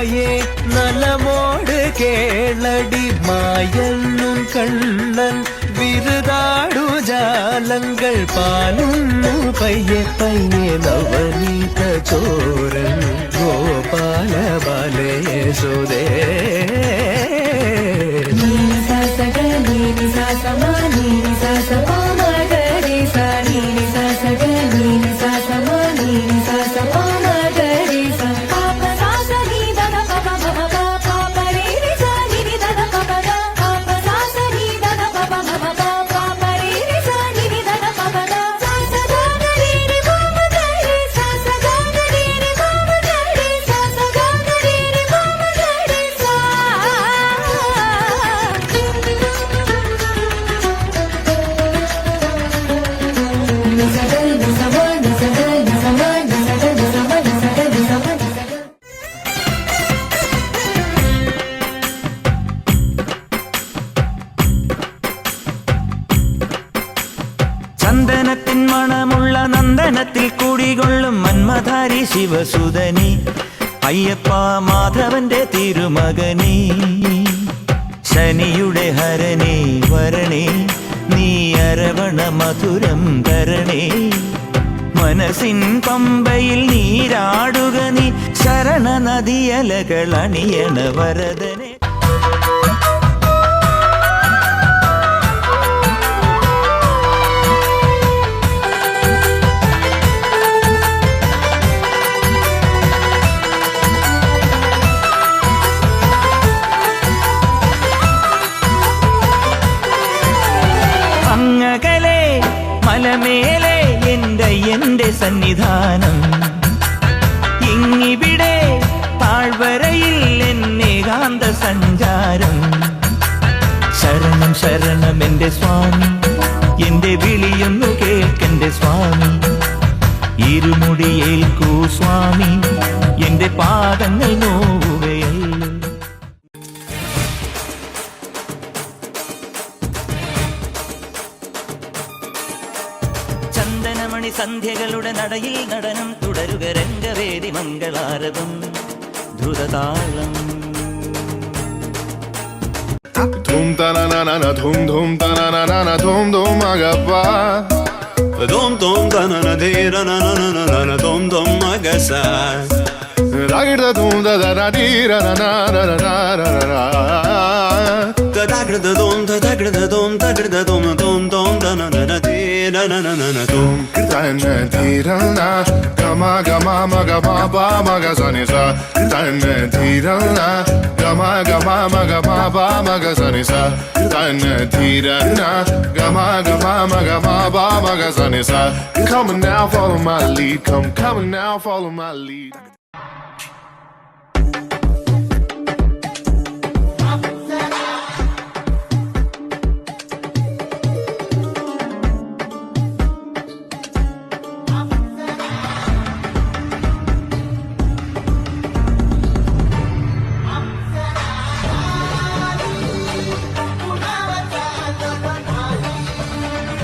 தாயே நலமோடு கேளடி மாயன்னும் கண்ணன் விருதாடு ஜாலங்கள் பாலுண்ணு பைய பைய நவநீத சோரன் கோபால பாலய சுதே ചന്ദനത്തിൻ മണമുള്ള നന്ദനത്തിൽ കൂടികൊള്ളും മന്മധാരി ശിവസുതനി അയ്യപ്പ മാധവന്റെ തിരുമകനീ ശനിയുടെ ഹരണേ വരണേ നീ അരവണ മധുരം തരണേ മനസ്സിൻ പമ്പയിൽ നീരാടുക നീ ശരണ നദിയലകൾ അണിയണ വരദനെ അങ്ങകലെ മലമേലെ എന്റെ സന്നിധാനം ഇങ്ങിവിടെ താഴ്വരയിൽ എന്നേകാന്ത സഞ്ചാരം ശരണം ശരണം എന്റെ സ്വാമി എന്റെ വിളിയൊന്നു കേൾക്കെന്റെ സ്വാമി ഇരുമുടിയേൽക്കൂ സ്വാമി എന്റെ പാദങ്ങൾ നോവുകയല്ലോ ചന്ദനമണി സന്ധ്യകളുടെ നടയിൽ നടനം തുടരുക രംഗവേദി മംഗളാരവം ദ്രുതതാളം ധൂം തനനന ധൂം ധൂം തനനന ധൂം ധൂം മഗപ്പ ധൂം ധൂം തനന ധീരനനനന ധൂം ധൂം മഗസ ദാഗിട ധൂം ദദന ധീരനനനനനനന ദദാഗിട ധൂം ദദാഗിട ധൂം ദദാഗിട ധൂം ധൂം ധൂം തനനന ധീരനനനന ധൂം തന ധീരന ഗമ ഗമ മഗ മ മഗ സനി സ തന ധീരന ഗമ ഗമ മഗ മ മഗ സനി സ തന ധീരന ഗമ ഗമ മഗ മ മഗ സനി സ Come now follow my lead, come now follow my lead.